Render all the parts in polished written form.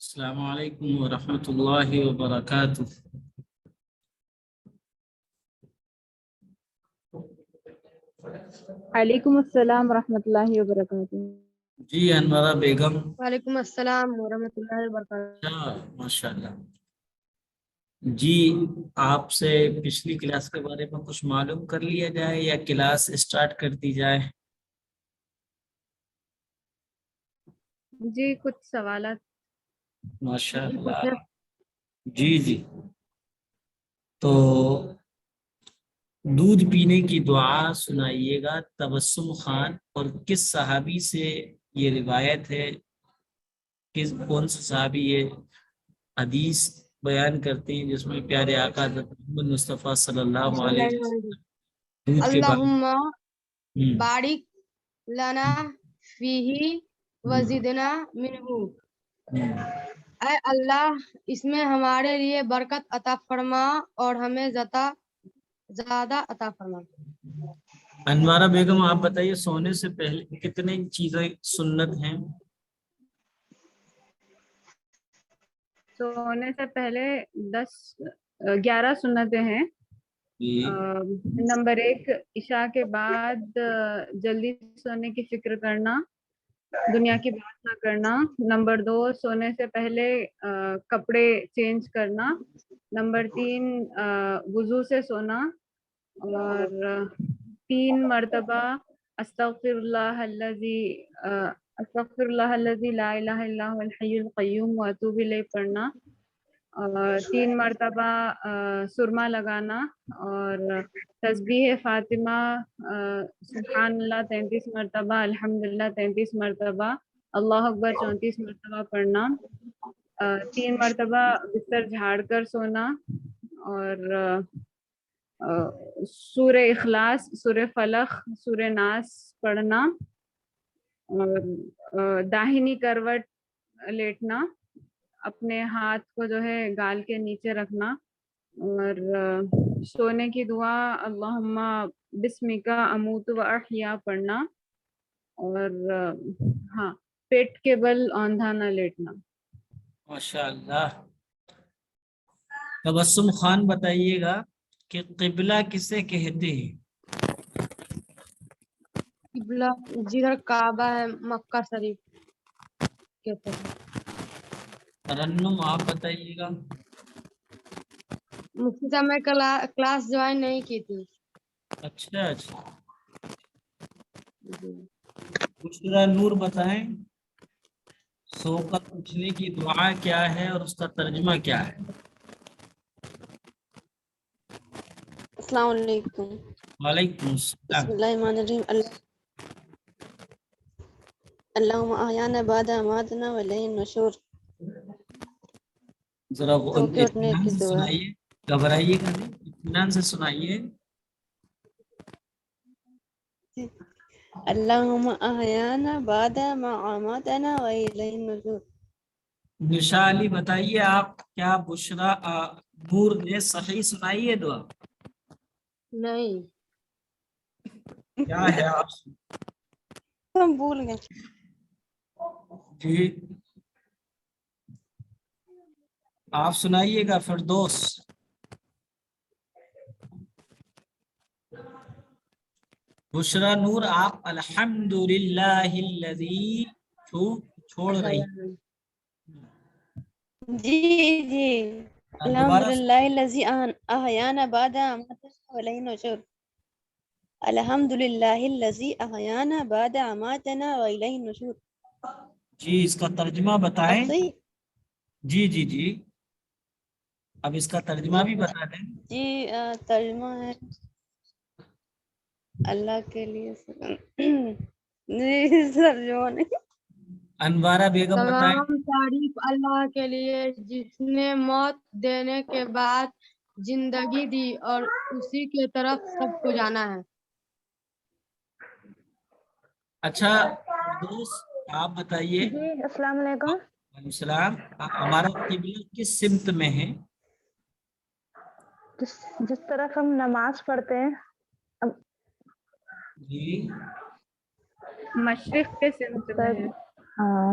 السلام علیکم ورحمۃ اللہ وبرکاتہ. وعلیکم السلام ورحمۃ اللہ وبرکاتہ. جی انورا بیگم. وعلیکم السلام ورحمۃ اللہ وبرکاتہ. ماشاء اللہ. جی آپ سے پچھلی کلاس کے بارے میں کچھ معلوم کر لیا جائے یا کلاس اسٹارٹ کر دی جائے؟ جی کچھ سوالات. ماشاء اللہ. جی تو دودھ پینے کی دعا سنائیے گا تبسم خان، اور کس صحابی سے یہ روایت ہے، کون سے صحابی یہ حدیث بیان کرتے ہیں جس میں پیارے آقا حضرت محمد مصطفیٰ صلی اللہ علیہ وسلم دودھ کے بارے اللہم میں بارک لنا فیہ وزدنا منہ. اے اللہ اس میں ہمارے لیے برکت عطا فرما اور ہمیں زیادہ عطا فرما. انوارا بیگم آپ بتائیے سونے سے پہلے کتنے چیزیں سنت ہیں؟ سونے سے پہلے 11 سنتیں ہیں. نمبر 1 عشاء کے بعد جلدی سونے کی فکر کرنا، دنیا کی بات نہ کرنا. نمبر 2 سونے سے پہلے کپڑے چینج کرنا. نمبر 3 وضو سے سونا. اور 3 مرتبہ استغفر اللہ الذی لا الہ الا هو الحی القیوم واتوب الیہ پڑھنا. اور 3 مرتبہ سرما لگانا. اور تسبیح فاطمہ سبحان اللہ 33 مرتبہ، الحمدللہ 33 مرتبہ، اللہ اکبر 34 مرتبہ پڑھنا. 3 مرتبہ بستر جھاڑ کر سونا. اور سورہ اخلاص، سورہ فلق، سورہ ناس پڑھنا. اور داہنی کروٹ لیٹنا، اپنے ہاتھ کو جو ہے گال کے نیچے رکھنا. اور سونے کی دعا اللہم بسمک اموت و احیا پڑھنا. اور ہاں پیٹ کے بل اوندھا نہ لیٹنا. ماشاء اللہ. تبسم خان بتائیے گا کہ قبلہ کسے کہتے ہیں؟ قبلہ جدھر کعبہ ہے مکہ شریف کہتے ہیں. ترنم آپ بتائیے گا. مفتی صاحب میں کلاس جوائن نہیں کی تھی. اچھا. بشرا نور بتائیں سو کر اٹھنے کی دعا کیا ہے اور اس کا ترجمہ کیا ہے؟ السلام علیکم. وعلیکم بسم السلام. اللہ الرحمن الرحیم. اللہم احیانا بعد اماتنا والیہ النشور. ذرا سو کے اٹھنے اطمینان کی سے دعا. سنائیے، گھبرائیے گا نہیں، اطمینان سے سنائیے. اللہم احیانا بعد ما اماتنا والیہ النشور. نشا علی بتائیے آپ کیا بشرا نور نے صحیح سنائی ہے دعا؟ نہیں. کیا ہے آپ ہم بھول گئے. جی آپ سنائیے گا فردوس. بشرا نور آپ الحمدللہ الذی چھوڑ رہی. جی دوبارہ الحمدللہ الذی احیانا بعد اماتنا والیہ النشور. الحمدللہ الذی احیانا بعد اماتنا والیہ النشور. جی اس کا ترجمہ بتائیں. اب صحیح. جی اب اس کا ترجمہ بھی بتا دیں. جی ترجمہ ہے اللہ کے لیے جی ترجمہ نہیں. انوارا بیگم بتائیں. تمام تعریف اللہ کے لیے جس نے موت دینے کے بعد زندگی دی اور اسی کے طرف سب کو جانا ہے. اچھا فردوس آپ بتائیے. جی السلام علیکم. وعلیکم السلام. ہمارا قبلہ کس سمت میں ہے؟ جس طرف ہم نماز پڑھتے ہیں جی مشرق کے سمت میں ہے. ہاں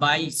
22।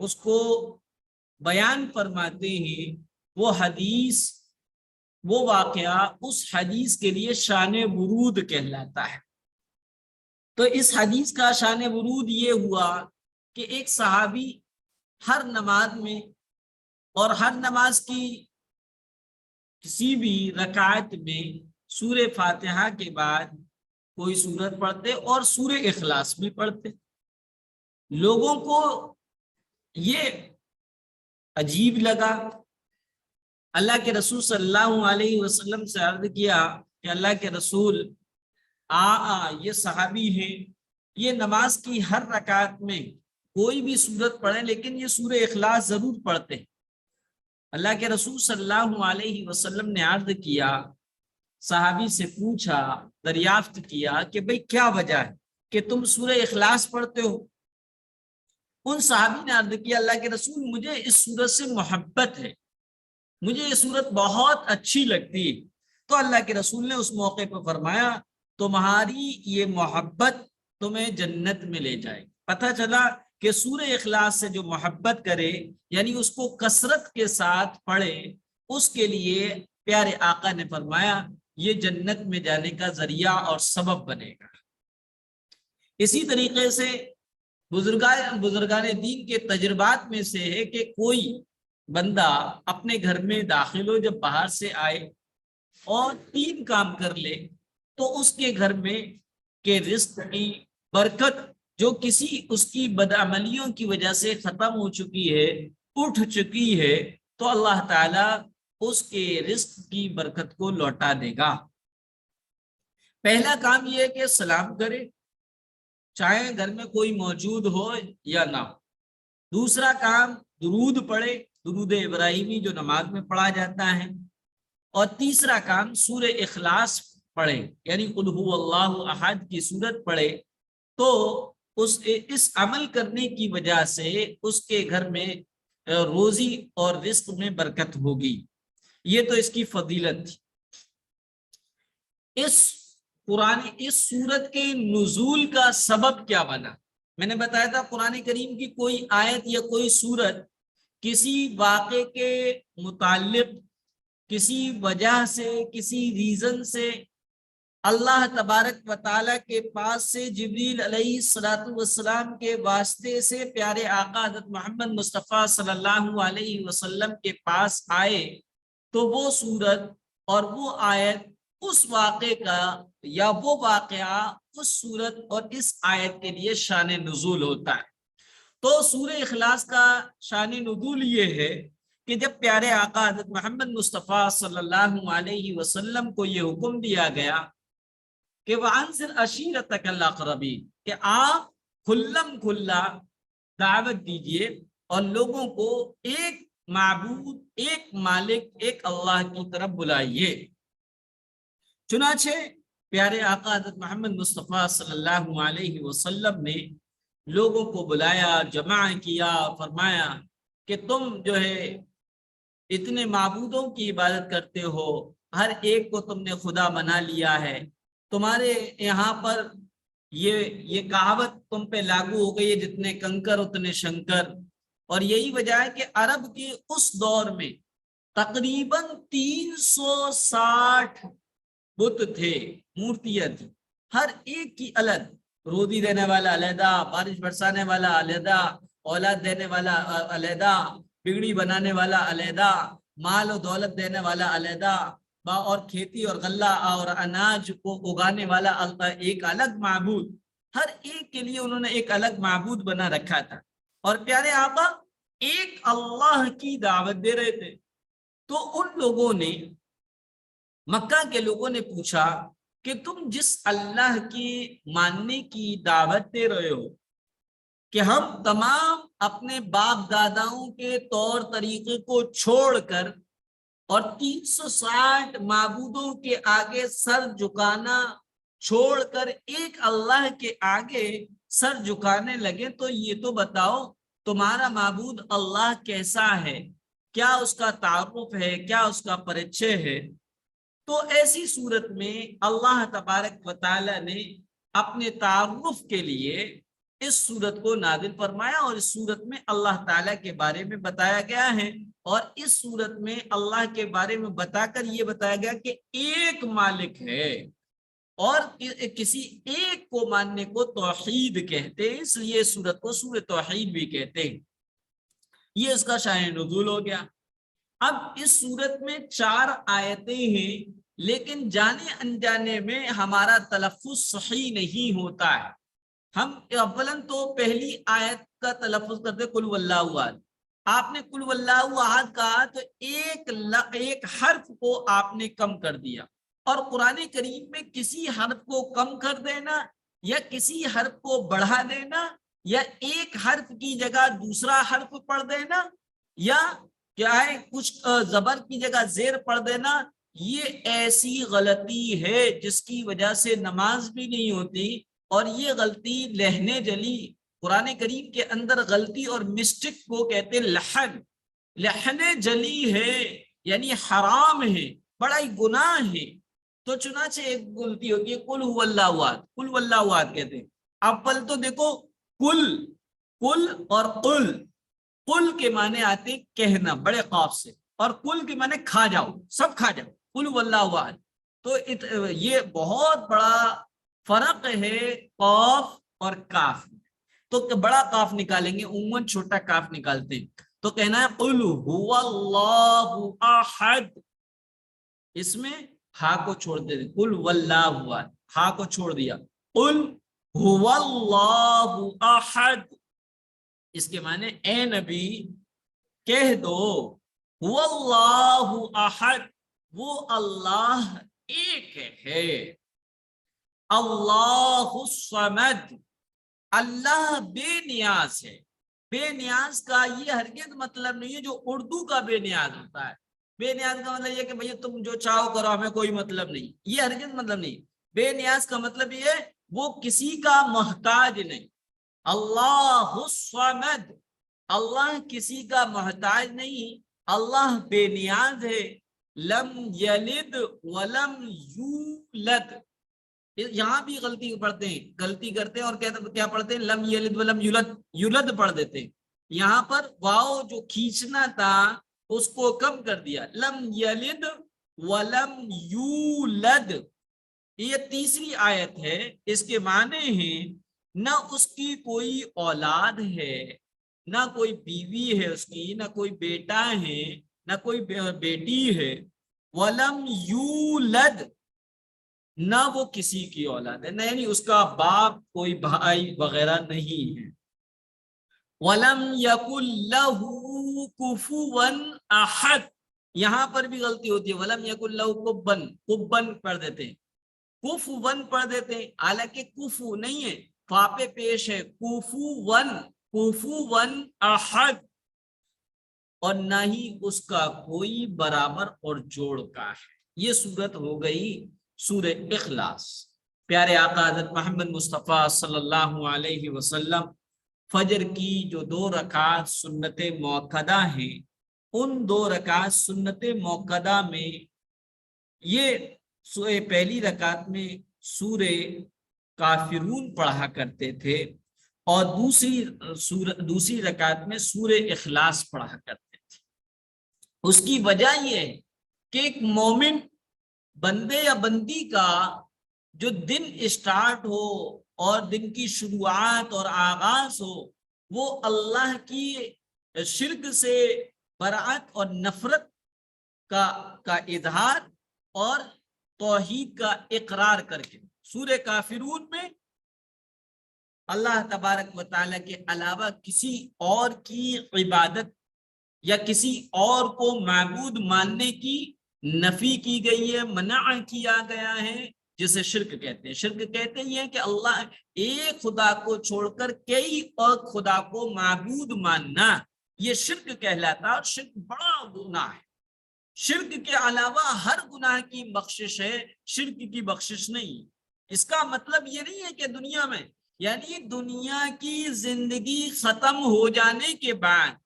اس کو بیان فرماتے ہیں، وہ حدیث، وہ واقعہ اس حدیث کے لیے شان ورود کہلاتا ہے۔ تو اس حدیث کا شان ورود یہ ہوا کہ ایک صحابی ہر نماز میں اور ہر نماز کی کسی بھی رکعت میں سورہ فاتحہ کے بعد کوئی سورت پڑھتے اور سورہ اخلاص بھی پڑھتے۔ لوگوں کو یہ عجیب لگا، اللہ کے رسول صلی اللہ علیہ وسلم سے عرض کیا کہ اللہ کے رسول یہ صحابی ہیں، یہ نماز کی ہر رکعت میں کوئی بھی سورت پڑھیں لیکن یہ سورہ اخلاص ضرور پڑھتے۔ اللہ کے رسول صلی اللہ علیہ وسلم نے عرض کیا، صحابی سے پوچھا، دریافت کیا کہ بھئی کیا وجہ ہے کہ تم سورہ اخلاص پڑھتے ہو؟ ان صحابی نے عرض کیا، اللہ کے رسول مجھے اس سورت سے محبت ہے، مجھے یہ سورت بہت اچھی لگتی ہے۔ تو اللہ کے رسول نے اس موقع پر فرمایا، تمہاری یہ محبت تمہیں جنت میں لے جائے۔ پتہ چلا کہ سورہ اخلاص سے جو محبت کرے، یعنی اس کو کثرت کے ساتھ پڑھے، اس کے لیے پیارے آقا نے فرمایا یہ جنت میں جانے کا ذریعہ اور سبب بنے گا۔ اسی طریقے سے بزرگان دین کے تجربات میں سے ہے کہ کوئی بندہ اپنے گھر میں داخل ہو، جب باہر سے آئے اور 3 کام کر لے تو اس کے گھر میں کے رزق کی برکت جو کسی اس کی بدعملیوں کی وجہ سے ختم ہو چکی ہے، اٹھ چکی ہے، تو اللہ تعالیٰ اس کے رزق کی برکت کو لوٹا دے گا۔ پہلا کام یہ ہے کہ سلام کرے، چاہے گھر میں کوئی موجود ہو یا نہ ہو۔ دوسرا کام درود پڑھے، درود ابراہیمی جو نماز میں پڑھا جاتا ہے۔ اور تیسرا کام سورہ اخلاص پڑھے، یعنی قل هو اللہ احد کی سورت پڑھے، تو اس عمل کرنے کی وجہ سے اس کے گھر میں روزی اور رزق میں برکت ہوگی۔ یہ تو اس کی فضیلت تھی۔ اس سورت کے نزول کا سبب کیا بنا؟ میں نے بتایا تھا قرآن کریم کی کوئی آیت یا کوئی سورت کسی واقعے کے متعلق کسی وجہ سے، کسی ریزن سے اللہ تبارک و تعالیٰ کے پاس سے جبریل علیہ السلام کے واسطے سے پیارے آقا حضرت محمد مصطفیٰ صلی اللہ علیہ وسلم کے پاس آئے، تو وہ سورت اور وہ آیت اس واقعے کا یا وہ واقعہ اس سورت اور اس آیت کے لیے شان نزول ہوتا ہے۔ تو سورہ اخلاص کا شان نزول یہ ہے کہ جب پیارے آقا حضرت محمد مصطفیٰ صلی اللہ علیہ وسلم کو یہ حکم دیا گیا کہ وَأَنذِرْ عَشِيرَتَكَ الْأَقْرَبِينَ، کہ آپ کھلم کھلا دعوت دیجئے اور لوگوں کو ایک معبود، ایک مالک، ایک اللہ کی طرف بلائیے۔ چنانچہ پیارے آقا حضرت محمد مصطفیٰ صلی اللہ علیہ وسلم نے لوگوں کو بلایا، جمع کیا، فرمایا کہ تم جو ہے اتنے معبودوں کی عبادت کرتے ہو، ہر ایک کو تم نے خدا بنا لیا ہے، تمہارے یہاں پر یہ کہاوت تم پہ لاگو ہو گئی ہے، جتنے کنکر اتنے شنکر۔ اور یہی وجہ ہے کہ عرب کے اس دور میں تقریباً 360 بت تھے، مورتیاں تھیں، ہر ایک کی الگ، روزی دینے والا علیحدہ، بارش برسانے والا علیحدہ، اولاد دینے والا علیحدہ، بگڑی بنانے والا علیحدہ، مال و دولت دینے والا علیحدہ، اور کھیتی اور غلہ اور اناج کو اگانے والا ایک الگ معبود۔ ہر ایک کے لیے انہوں نے ایک الگ معبود بنا رکھا تھا، اور پیارے آقا ایک اللہ کی دعوت دے رہے تھے۔ تو ان لوگوں نے، مکہ کے لوگوں نے پوچھا کہ تم جس اللہ کی ماننے کی دعوت دے رہے ہو کہ ہم تمام اپنے باپ داداؤں کے طور طریقے کو چھوڑ کر اور 360 معبودوں کے آگے سر جھکانا چھوڑ کر ایک اللہ کے آگے سر جھکانے لگے، تو یہ تو بتاؤ تمہارا معبود اللہ کیسا ہے، کیا اس کا تعارف ہے، کیا اس کا پریچے ہے؟ تو ایسی صورت میں اللہ تبارک و تعالی نے اپنے تعارف کے لیے اس صورت کو نازل فرمایا، اور اس صورت میں اللہ تعالیٰ کے بارے میں بتایا گیا ہے، اور اس صورت میں اللہ کے بارے میں بتا کر یہ بتایا گیا کہ ایک مالک ہے، اور کسی ایک کو ماننے کو توحید کہتے ہیں، اس لیے سورت کو سورۃ توحید بھی کہتے ہیں۔ یہ اس کا شأن نزول ہو گیا۔ اب اس سورت میں 4 آیتیں ہیں، لیکن جانے انجانے میں ہمارا تلفظ صحیح نہیں ہوتا ہے۔ ہم اولاً تو پہلی آیت کا تلفظ کرتے قل واللہ احد، آپ نے قل واللہ احد کہا تو ایک حرف کو آپ نے کم کر دیا، اور قرآن کریم میں کسی حرف کو کم کر دینا یا کسی حرف کو بڑھا دینا یا ایک حرف کی جگہ دوسرا حرف پڑھ دینا یا کیا ہے کچھ زبر کی جگہ زیر پڑھ دینا، یہ ایسی غلطی ہے جس کی وجہ سے نماز بھی نہیں ہوتی، اور یہ غلطی لہنے جلی۔ قرآن کریم کے اندر غلطی اور مسٹک کو کہتے لحن، لہنے جلی ہے یعنی حرام ہے، بڑا ہی گناہ ہے۔ تو چنانچہ ایک غلطی ہوتی ہے قل هو اللہ احد، قل واللہ احد کہتے ہیں۔ اول تو دیکھو قل، قل اور قل، قل کے معنی آتے کہنا بڑے قاف سے، اور قل کے معنی کھا جاؤ، سب کھا جاؤ، قل واللہ احد۔ تو یہ بہت بڑا فرق ہے قاف اور کاف۔ تو بڑا کاف نکالیں گے، عموماً چھوٹا کاف نکالتے ہیں، تو کہنا ہے قل هو اللہ احد، اس میں ہا کو چھوڑ دے، قل واللہ احد، ہا کو چھوڑ دیا، قل هو اللہ احد، اس کے معنی اے نبی کہہ دو هو اللہ احد، وہ اللہ ایک ہے، اللہ الصمد، اللہ بے نیاز ہے۔ بے نیاز کا یہ ہرگز مطلب نہیں ہے جو اردو کا بے نیاز ہوتا ہے۔ بے نیاز کا مطلب یہ کہ بھئی تم جو چاہو کرو، ہمیں کوئی مطلب نہیں، یہ ہرگز مطلب نہیں۔ بے نیاز کا مطلب یہ ہے وہ کسی کا محتاج نہیں۔ اللہ الصمد، اللہ کسی کا محتاج نہیں، اللہ بے نیاز ہے۔ لم یلد ولم یولد، یہاں بھی غلطی پڑھتے ہیں، غلطی کرتے ہیں اور کیا پڑھتے ہیں لم یلد ولم یولد، یولد پڑھ دیتے ہیں۔ یہاں پر واو جو کھینچنا تھا اس کو کم کر دیا، لم یلد ولم یولد۔ یہ تیسری آیت ہے، اس کے معنی ہیں نہ اس کی کوئی اولاد ہے، نہ کوئی بیوی ہے اس کی، نہ کوئی بیٹا ہے، نہ کوئی بیٹی ہے، ولم یولد، نہ وہ کسی کی اولاد ہے، نہ یعنی اس کا باپ کوئی بھائی وغیرہ نہیں ہے۔ وَلَمْ يَكُنْ لَهُ كُفُوًا أَحَدٌ، یہاں پر بھی غلطی ہوتی ہے، وَلَمْ يَكُنْ لَهُ كُفُوًا، کُفُوًا پڑھ دیتے ہیں، کُفُوًا پڑھ دیتے ہیں، حالانکہ کفو نہیں ہے، فا پہ پیش ہے، کُفُوًا، کُفُوًا أَحَدٌ، اور نہ ہی اس کا کوئی برابر اور جوڑ کا ہے۔ یہ صورت ہو گئی سورہ اخلاص۔ پیارے آقا حضرت محمد مصطفیٰ صلی اللہ علیہ وسلم فجر کی جو 2 رکعات سنت موقدہ ہیں، ان 2 رکعات سنت موقدہ میں یہ پہلی رکعت میں سورہ کافرون پڑھا کرتے تھے، اور دوسری رکعت میں سورہ اخلاص پڑھا کرتے تھے۔ اس کی وجہ یہ ہے کہ ایک مومن بندے یا بندی کا جو دن اسٹارٹ ہو اور دن کی شروعات اور آغاز ہو، وہ اللہ کی شرک سے برات اور نفرت کا اظہار اور توحید کا اقرار کر کے۔ سورہ کافرون میں اللہ تبارک و تعالیٰ کے علاوہ کسی اور کی عبادت یا کسی اور کو معبود ماننے کی نفی کی گئی ہے، منع کیا گیا ہے، جسے شرک کہتے ہیں۔ شرک کہتے ہیں کہ اللہ ایک خدا کو چھوڑ کر کئی اور خدا کو معبود ماننا، یہ شرک کہلاتا ہے، اور شرک بڑا گناہ ہے۔ شرک کے علاوہ ہر گناہ کی بخشش ہے، شرک کی بخشش نہیں۔ اس کا مطلب یہ نہیں ہے کہ دنیا میں، یعنی دنیا کی زندگی ختم ہو جانے کے بعد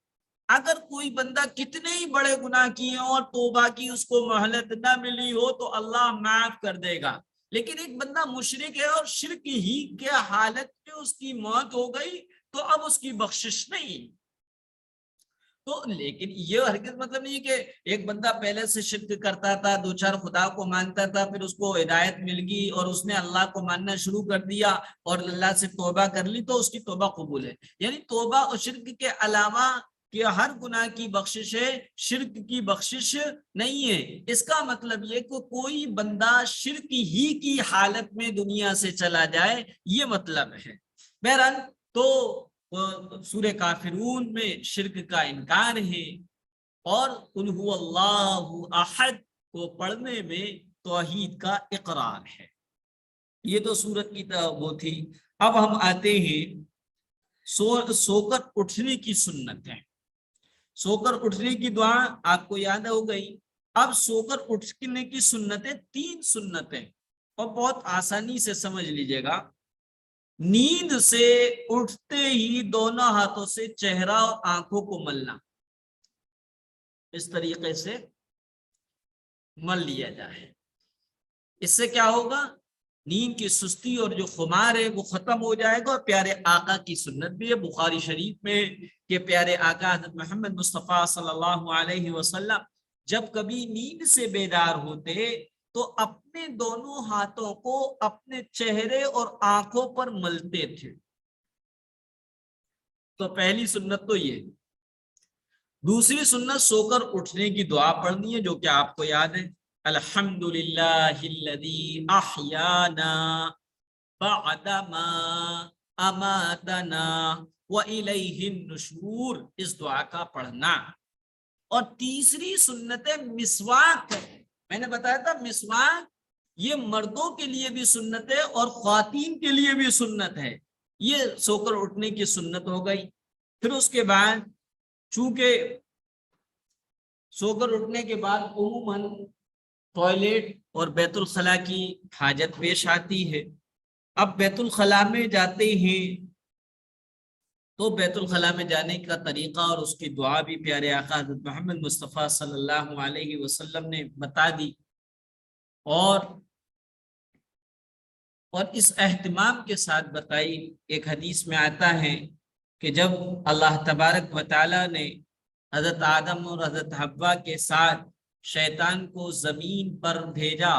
اگر کوئی بندہ کتنے ہی بڑے گناہ کیے اور توبہ کی اس کو مہلت نہ ملی ہو تو اللہ معاف کر دے گا، لیکن ایک بندہ مشرک ہے اور شرک ہی کے حالت میں اس کی موت ہو گئی تو اب اس کی بخشش نہیں. تو لیکن یہ ہرگز مطلب نہیں کہ ایک بندہ پہلے سے شرک کرتا تھا، دو چار خدا کو مانتا تھا، پھر اس کو ہدایت مل گئی اور اس نے اللہ کو ماننا شروع کر دیا اور اللہ سے توبہ کر لی تو اس کی توبہ قبول ہے. یعنی توبہ اور شرک کے علاوہ کہ ہر گناہ کی بخشش ہے، شرک کی بخشش نہیں ہے. اس کا مطلب یہ کہ کوئی بندہ شرک ہی کی حالت میں دنیا سے چلا جائے، یہ مطلب ہے. بہرحال تو سورہ کافرون میں شرک کا انکار ہے اور قل هو اللہ احد کو پڑھنے میں توحید کا اقرار ہے. یہ تو سورت کی وہ تھی. اب ہم آتے ہیں سو کر اٹھنے کی سنت ہے. سو کر اٹھنے کی دعا آپ کو یاد ہو گئی. اب سو کر اٹھنے کی سنتیں 3 سنتیں اور بہت آسانی سے سمجھ لیجئے گا. نیند سے اٹھتے ہی دونوں ہاتھوں سے چہرہ اور آنکھوں کو ملنا، اس طریقے سے مل لیا جائے. اس سے کیا ہوگا؟ نیند کی سستی اور جو خمار ہے وہ ختم ہو جائے گا. اور پیارے آقا کی سنت بھی ہے بخاری شریف میں کہ پیارے آقا حضرت محمد مصطفیٰ صلی اللہ علیہ وسلم جب کبھی نیند سے بیدار ہوتے تو اپنے دونوں ہاتھوں کو اپنے چہرے اور آنکھوں پر ملتے تھے. تو پہلی سنت تو یہ. دوسری سنت سو کر اٹھنے کی دعا پڑھنی ہے جو کہ آپ کو یاد ہے، الحمدللہ الذی احیانا بعدما اماتنا والیہ النشور، اس دعا کا پڑھنا. اور تیسری سنت مسواک. میں نے بتایا تھا مسواک یہ مردوں کے لیے بھی سنت ہے اور خواتین کے لیے بھی سنت ہے. یہ سو کر اٹھنے کی سنت ہو گئی. پھر اس کے بعد چونکہ سو کر اٹھنے کے بعد عموماً ٹوائلٹ اور بیت الخلاء کی حاجت پیش آتی ہے. اب بیت الخلاء میں جاتے ہیں تو بیت الخلاء میں جانے کا طریقہ اور اس کی دعا بھی پیارے آقا حضرت محمد مصطفیٰ صلی اللہ علیہ وسلم نے بتا دی. اور اس اہتمام کے ساتھ بتائی. ایک حدیث میں آتا ہے کہ جب اللہ تبارک و تعالی نے حضرت آدم اور حضرت حوا کے ساتھ شیطان کو زمین پر بھیجا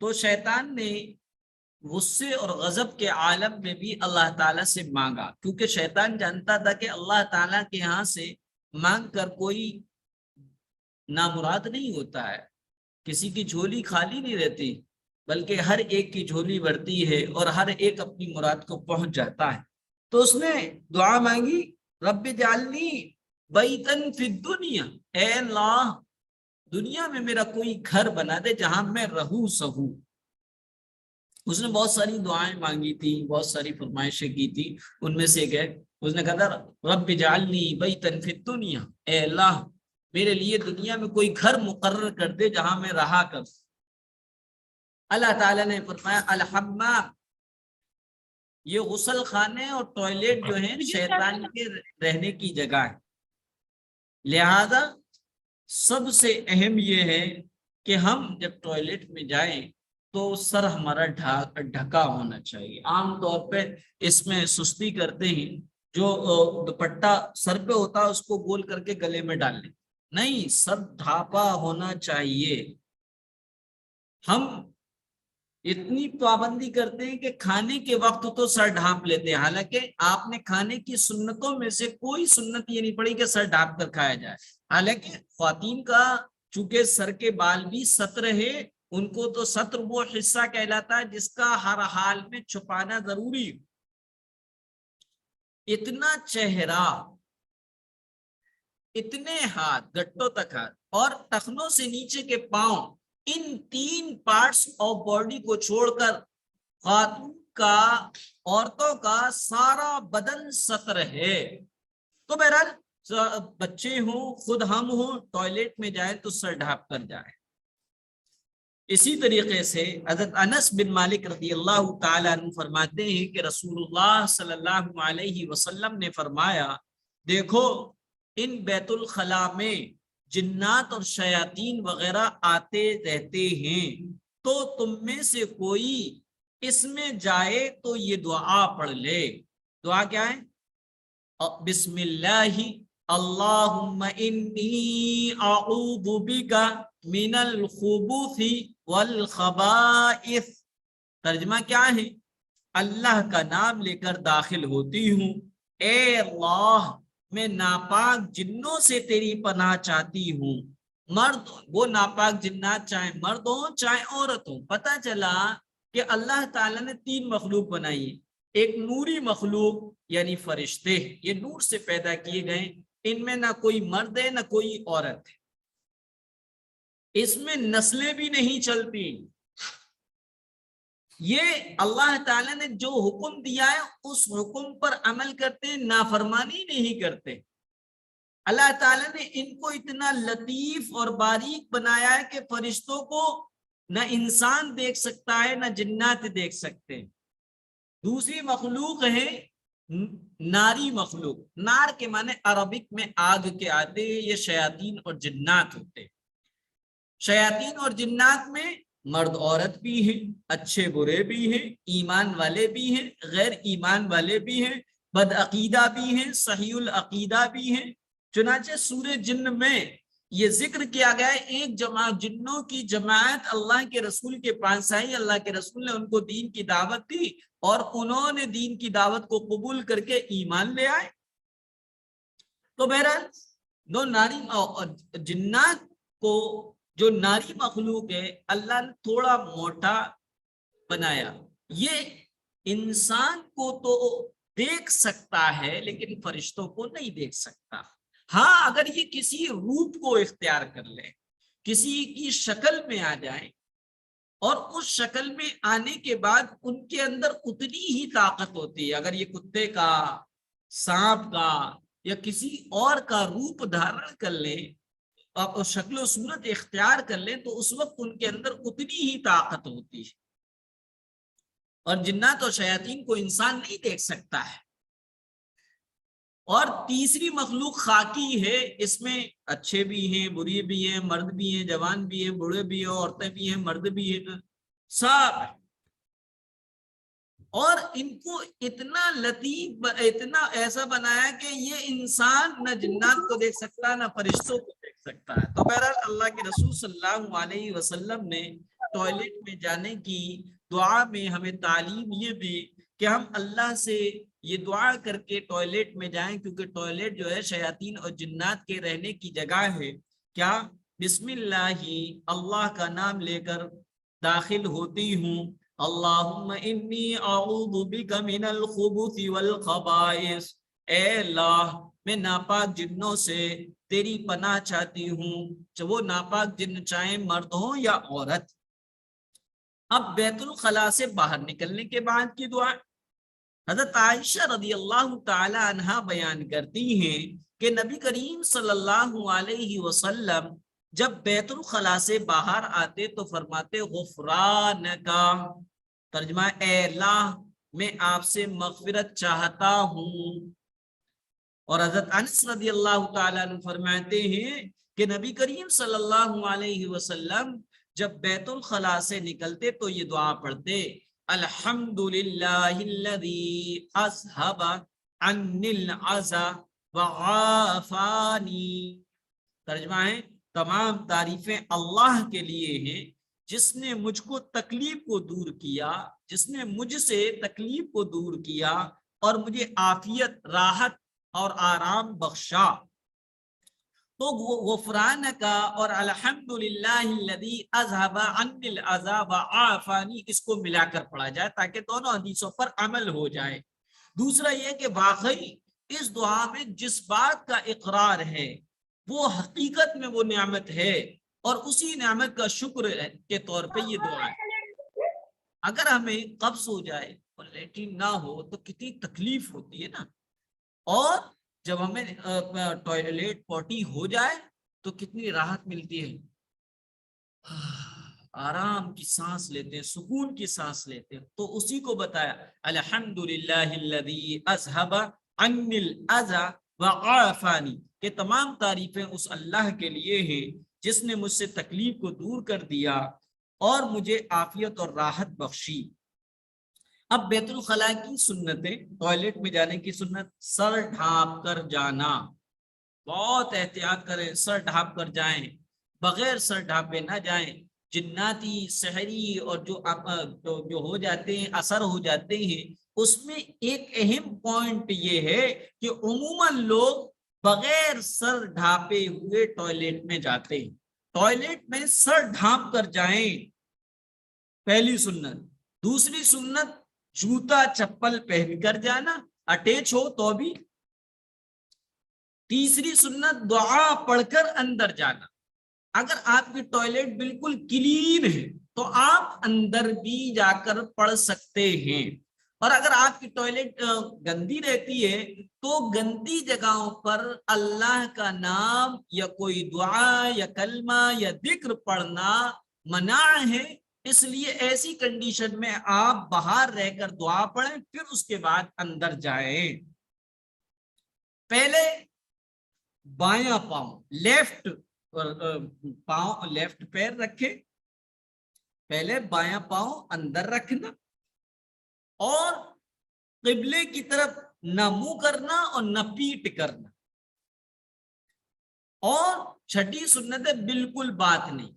تو شیطان نے غصے اور غضب کے عالم میں بھی اللہ تعالیٰ سے مانگا، کیونکہ شیطان جانتا تھا کہ اللہ تعالیٰ کے ہاں سے مانگ کر کوئی نامراد نہیں ہوتا ہے، کسی کی جھولی خالی نہیں رہتی بلکہ ہر ایک کی جھولی بڑھتی ہے اور ہر ایک اپنی مراد کو پہنچ جاتا ہے. تو اس نے دعا مانگی رب اجعلنی بیتن فی الدنیا، اے اللہ دنیا میں میرا کوئی گھر بنا دے جہاں میں رہوں سہوں. اس نے بہت ساری دعائیں مانگی تھی، بہت ساری فرمائشیں کی تھی. ان میں سے ایک ہے اس نے کہا تھا رب اجعلنی بیتن فی الدنیا، اے اللہ میرے لیے دنیا میں کوئی گھر مقرر کر دے جہاں میں رہا کروں. اللہ تعالیٰ نے فرمایا الحمام، یہ غسل خانے اور ٹوائلٹ جو ہیں شیطان کے رہنے کی جگہ ہے، لہذا سب سے اہم یہ ہے کہ ہم جب ٹوائلٹ میں جائیں تو سر ہمارا ڈھکا ہونا چاہیے. عام طور پہ اس میں سستی کرتے ہیں، جو دوپٹہ سر پہ ہوتا ہے اس کو گول کر کے گلے میں ڈال لیں. نہیں، سر ڈھانپا ہونا چاہیے. ہم اتنی پابندی کرتے ہیں کہ کھانے کے وقت تو سر ڈھانپ لیتے ہیں، حالانکہ آپ نے کھانے کی سنتوں میں سے کوئی سنت یہ نہیں پڑی کہ سر ڈھانپ کر کھایا جائے. حالانکہ خواتین کا چونکہ سر کے بال بھی ستر ہے، ان کو تو ستر وہ حصہ کہلاتا ہے جس کا ہر حال میں چھپانا ضروری. اتنا چہرہ، اتنے ہاتھ گٹوں تک ہاتھ اور ٹخنوں سے نیچے کے پاؤں، ان 3 پارٹس آف باڈی کو چھوڑ کر خاتون کا، عورتوں کا سارا بدن ستر ہے. تو بہرحال بچے ہوں خود ہم ہوں ٹوائلٹ میں جائیں تو سر ڈھانپ کر جائیں. اسی طریقے سے حضرت انس بن مالک رضی اللہ تعالیٰ عنہ فرماتے ہیں کہ رسول اللہ صلی اللہ علیہ وسلم نے فرمایا دیکھو ان بیت الخلاء میں جنات اور شیاطین وغیرہ آتے رہتے ہیں، تو تم میں سے کوئی اس میں جائے تو یہ دعا پڑھ لے. دعا کیا ہے؟ بسم اللہ اللہم انی اعوذ بک من الخبث والخبائث. ترجمہ کیا ہے؟ اللہ کا نام لے کر داخل ہوتی ہوں، اے اللہ میں ناپاک جنوں سے تیری پناہ چاہتی ہوں. مرد وہ ناپاک جنات چاہے مرد ہوں چاہے عورت ہوں. پتہ چلا کہ اللہ تعالیٰ نے 3 مخلوق بنائی. ایک نوری مخلوق یعنی فرشتے، یہ نور سے پیدا کیے گئے، ان میں نہ کوئی مرد ہے نہ کوئی عورت ہے، اس میں نسلیں بھی نہیں چلتی. یہ اللہ تعالیٰ نے جو حکم دیا ہے اس حکم پر عمل کرتے ہیں، نافرمانی نہیں کرتے. اللہ تعالیٰ نے ان کو اتنا لطیف اور باریک بنایا ہے کہ فرشتوں کو نہ انسان دیکھ سکتا ہے نہ جنات دیکھ سکتے. دوسری مخلوق ہے ناری مخلوق. نار کے معنی عربک میں آگ کے آتے ہیں، یہ شیاطین اور جنات ہوتے ہیں. شیاطین اور جنات میں مرد عورت بھی ہیں، اچھے برے بھی ہیں، ایمان والے بھی ہیں، غیر ایمان والے بھی ہیں، بد عقیدہ بھی ہیں، صحیح العقیدہ بھی ہیں. چنانچہ سورہ جن میں یہ ذکر کیا گیا ہے ایک جماعت جنوں کی جماعت اللہ کے رسول کے پاس آئی، اللہ کے رسول نے ان کو دین کی دعوت دی اور انہوں نے دین کی دعوت کو قبول کر کے ایمان لے آئے. تو بہرحال دو ناری جنات کو جو ناری مخلوق ہے اللہ نے تھوڑا موٹا بنایا. یہ انسان کو تو دیکھ سکتا ہے لیکن فرشتوں کو نہیں دیکھ سکتا. ہاں اگر یہ کسی روپ کو اختیار کر لے، کسی کی شکل میں آ جائیں اور اس شکل میں آنے کے بعد ان کے اندر اتنی ہی طاقت ہوتی ہے. اگر یہ کتے کا، سانپ کا یا کسی اور کا روپ دھارن کر لیں اور شکل و صورت اختیار کر لیں تو اس وقت ان کے اندر اتنی ہی طاقت ہوتی ہے. اور جنات اور شیاطین کو انسان نہیں دیکھ سکتا ہے. اور تیسری مخلوق خاکی ہے، اس میں اچھے بھی ہیں، بری بھی ہیں، مرد بھی ہیں، جوان بھی ہیں، بوڑھے بھی ہیں، عورتیں بھی ہیں، مرد بھی ہیں، سب. اور ان کو اتنا لطیف، اتنا ایسا بنایا کہ یہ انسان نہ جنات کو دیکھ سکتا نہ فرشتوں کو دیکھ سکتا ہے. تو بہرحال اللہ کے رسول صلی اللہ علیہ وسلم نے ٹوائلٹ میں جانے کی دعا میں ہمیں تعلیم یہ دی کہ ہم اللہ سے یہ دعا کر کے ٹوائلٹ میں جائیں، کیونکہ ٹوائلٹ جو ہے شیاطین اور جنات کے رہنے کی جگہ ہے. کیا؟ بسم اللہ، اللہ کا نام لے کر داخل ہوتی ہوں. اللہم انی اعوذ بک من الخبث والخبائث. اے اللہ میں ناپاک جنوں سے تیری پناہ چاہتی ہوں، چاہے وہ ناپاک جن چاہے مرد ہوں یا عورت. اب بیت الخلاء سے باہر نکلنے کے بعد کی دعا حضرت عائشہ رضی اللہ تعالی عنہا بیان کرتی ہیں کہ نبی کریم صلی اللہ علیہ وسلم جب بیت الخلاء سے باہر آتے تو فرماتے غفرانکا. ترجمہ اے اللہ میں آپ سے مغفرت چاہتا ہوں. اور حضرت انس رضی اللہ تعالیٰ عنہ فرماتے ہیں کہ نبی کریم صلی اللہ علیہ وسلم جب بیت الخلاء سے نکلتے تو یہ دعا پڑھتے الحمدللہ الذی اذھب عنی العزا وعافانی. ترجمہ ہے تمام تعریفیں اللہ کے لیے ہیں جس نے مجھ کو تکلیف کو دور کیا، جس نے مجھ سے تکلیف کو دور کیا اور مجھے عافیت، راحت اور آرام بخشا. تو غفران کا اور الحمدللہ الذی اذھب عنی العزا وعافانی اس کو ملا کر پڑھا جائے تاکہ دونوں حدیثوں پر عمل ہو جائے. دوسرا یہ کہ واقعی اس دعا میں جس بات کا اقرار ہے وہ حقیقت میں وہ نعمت ہے اور اسی نعمت کا شکر کے طور پہ یہ دعا ہے. اگر ہمیں قبض ہو جائے اور لیٹرین نہ ہو تو کتنی تکلیف ہوتی ہے نا، اور جب ہمیں ٹوائلٹ پوٹی ہو جائے تو کتنی راحت ملتی ہے، آرام کی سانس لیتے ہیں، سکون کی سانس لیتے ہیں. تو اسی کو بتایا الحمدللہ الذی اذھب عنی العزا وعافانی کہ تمام تعریفیں اس اللہ کے لیے ہیں جس نے مجھ سے تکلیف کو دور کر دیا اور مجھے عافیت اور راحت بخشی۔ اب بیت الخلاء کی سنتیں، ٹوائلٹ میں جانے کی سنت، سر ڈھانپ کر جانا، بہت احتیاط کریں، سر ڈھانپ کر جائیں، بغیر سر ڈھانپے نہ جائیں۔ جناتی سحری اور جو ہو جاتے ہیں، اثر ہو جاتے ہیں، اس میں ایک اہم پوائنٹ یہ ہے کہ عموماً لوگ بغیر سر ڈھانپے ہوئے ٹوائلٹ میں جاتے ہیں۔ ٹوائلٹ میں سر ڈھانپ کر جائیں، پہلی سنت۔ دوسری سنت جوتا چپل پہن کر جانا، اٹیچ ہو تو بھی۔ تیسری سنت دعا پڑھ کر اندر جانا۔ اگر آپ کی ٹوائلٹ بالکل کلین ہے تو آپ اندر بھی جا کر پڑھ سکتے ہیں، اور اگر آپ کی ٹوائلٹ گندی رہتی ہے تو گندی جگہوں پر اللہ کا نام یا کوئی دعا یا کلمہ یا ذکر پڑھنا منع ہے۔ اس لیے ایسی کنڈیشن میں آپ باہر رہ کر دعا پڑھیں، پھر اس کے بعد اندر جائیں۔ پہلے بایاں پاؤں، لیفٹ پاؤں، لیفٹ پیر رکھے، پہلے بایاں پاؤں اندر رکھنا، اور قبلے کی طرف نہ منہ کرنا اور نہ پیٹ کرنا۔ اور چھٹی سنت ہے بالکل بات نہیں،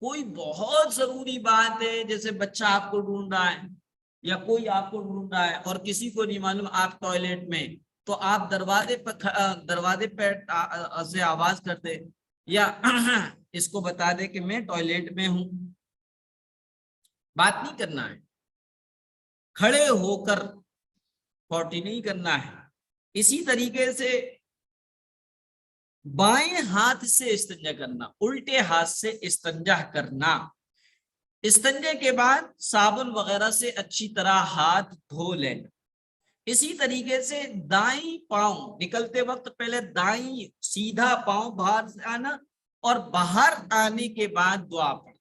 کوئی بہت ضروری بات ہے جیسے بچہ آپ کو ڈھونڈ رہا ہے یا کوئی آپ کو ڈھونڈ رہا ہے اور کسی کو نہیں معلوم آپ ٹوائلٹ میں، تو آپ دروازے پہ سے آواز کرتے یا اس کو بتا دے کہ میں ٹوائلٹ میں ہوں۔ بات نہیں کرنا ہے، کھڑے ہو کر پوٹی نہیں کرنا ہے۔ اسی طریقے سے بائیں ہاتھ سے استنجا کرنا، الٹے ہاتھ سے استنجا کرنا۔ استنجے کے بعد صابن وغیرہ سے اچھی طرح ہاتھ دھو لینا۔ اسی طریقے سے دائیں پاؤں نکلتے وقت پہلے دائیں سیدھا پاؤں باہر سے آنا، اور باہر آنے کے بعد دعا پڑھنا۔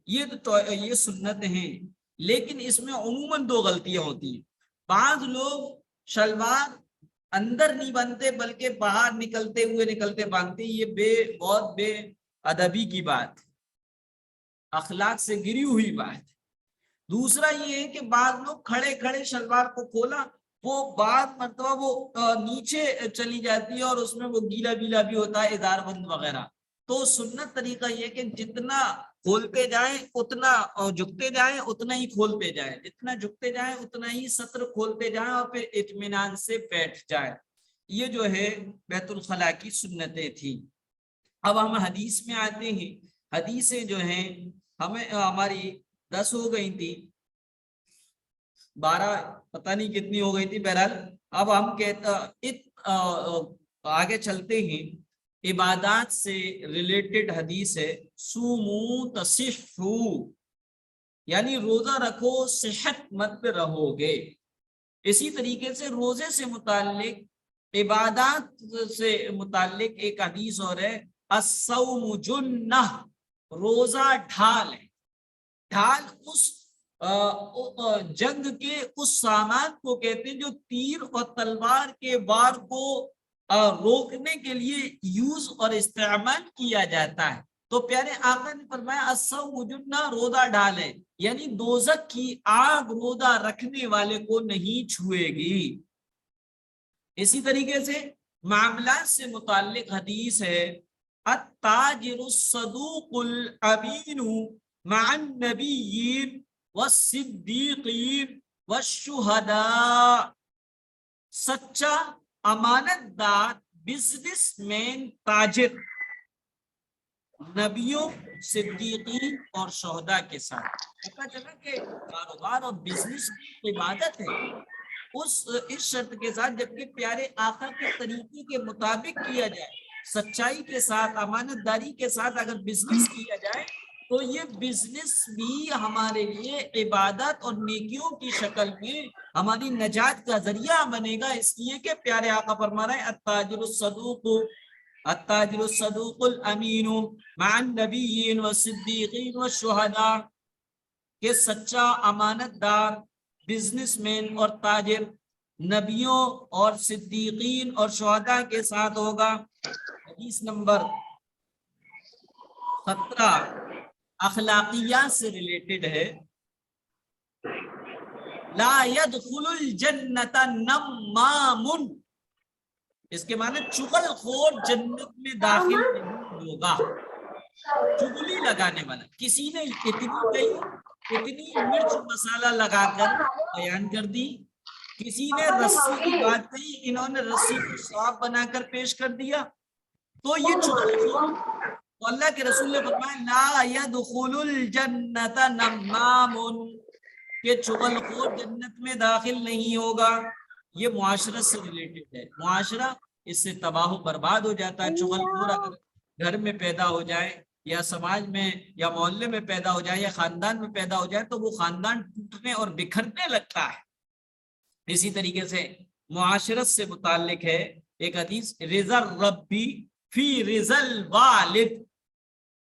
یہ سنت ہیں، لیکن اس میں عموماً دو غلطیاں ہوتی ہیں۔ بعض لوگ شلوار اندر نہیں باندھتے بلکہ باہر نکلتے باندھتے، یہ بہت بے ادبی کی بات، اخلاق سے گری ہوئی بات۔ دوسرا یہ ہے کہ بعض لوگ کھڑے شلوار کو کھولا، وہ بعض مرتبہ وہ نیچے چلی جاتی ہے اور اس میں وہ گیلا بھی ہوتا ہے، ادار بند وغیرہ۔ تو سنت طریقہ یہ کہ جتنا کھولتے جائیں اتنا جھکتے جائیں، اتنا ہی کھولتے جائیں، جتنا جھکتے جائیں اتنا ہی سطر کھولتے جائیں، اور پھر اطمینان سے بیٹھ جائیں۔ یہ جو ہے بیت الخلاء کی سنتیں تھیں۔ اب ہم حدیث میں آتے ہیں۔ حدیثیں جو ہیں ہماری 10 ہو گئی تھی، 12 پتہ نہیں کتنی ہو گئی تھی، بہرحال اب ہم آگے چلتے ہیں۔ عبادات سے ریلیٹڈ حدیث ہے، سومو تصحو، یعنی روزہ رکھو صحت مند رہو گے۔ اسی طریقے سے روزے سے متعلق، عبادات سے متعلق ایک حدیث اور ہے، الصوم جنہ، روزہ ڈھال ہے۔ ڈھال اس جنگ کے اس سامان کو کہتے ہیں جو تیر اور تلوار کے وار کو روکنے کے لیے یوز اور استعمال کیا جاتا ہے۔ تو پیارے آقا نے فرمایا الصوم جنہ، روزہ ڈھال ہے، یعنی دوزخ کی آگ روزہ رکھنے والے کو نہیں چھوئے گی۔ اسی طریقے سے معاملات سے متعلق حدیث ہے، التاجر الصدوق الامین مع النبیین والصدیقین والشہداء، سچا امانت دار بزنس مین تاجر نبیوں، صدیقین اور شہداء کے ساتھ۔ پتہ چلا کہ کاروبار اور بزنس عبادت ہے، اس شرط کے ساتھ جبکہ پیارے آقا کے طریقے کے مطابق کیا جائے، سچائی کے ساتھ، امانت داری کے ساتھ اگر بزنس کیا جائے تو یہ بزنس بھی ہمارے لیے عبادت اور نیکیوں کی شکل میں ہماری نجات کا ذریعہ بنے گا۔ اس لیے کہ پیارے آقا فرما رہے ہیں التاجر الصدوق الامین مع النبیین والصدیقین والشہداء، کہ سچا امانت دار بزنس مین اور تاجر نبیوں اور صدیقین اور شہداء کے ساتھ ہوگا۔ حدیث نمبر 17 اخلاقیات سے ریلیٹڈ ہے. لا يدخل الجنت نمام، اس کے معنی چغل خور جنت میں داخل نہیں ہوگا. چغلی لگانے والا، کسی نے اتنی مرچ مسالہ لگا کر بیان کر دی، کسی نے رسی کی بات کہی، انہوں نے رسی کو صاف بنا کر پیش کر دیا، تو یہ چغل خور. تو اللہ کے رسول نے فرمایا لا يدخل الجنت نمام، کہ چغل خور جنت میں داخل نہیں ہوگا. یہ معاشرت سے ریلیٹڈ ہے. معاشرہ اس سے تباہ و برباد ہو جاتا ہے. چغل خور اگر گھر میں پیدا ہو جائے یا سماج میں یا محلے میں پیدا ہو جائے یا خاندان میں پیدا ہو جائے تو وہ خاندان ٹوٹنے اور بکھرنے لگتا ہے. اسی طریقے سے معاشرت سے متعلق ہے ایک حدیث، رضا ربی فی رضا الوالد،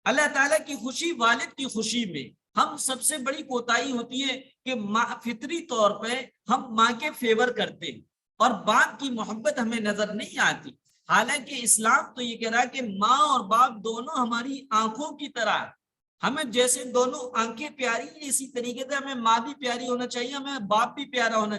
اللہ تعالیٰ کی خوشی والد کی خوشی میں. ہم سب سے بڑی کوتاہی ہوتی ہے کہ فطری طور پہ ہم ماں کے فیور کرتے ہیں اور باپ کی محبت ہمیں نظر نہیں آتی. حالانکہ اسلام تو یہ کہہ رہا ہے کہ ماں اور باپ دونوں ہماری آنکھوں کی طرح ہے. ہمیں جیسے دونوں آنکھیں پیاری، اسی طریقے سے ہمیں ماں بھی پیاری ہونا چاہیے، ہمیں باپ بھی پیارا ہونا چاہیے.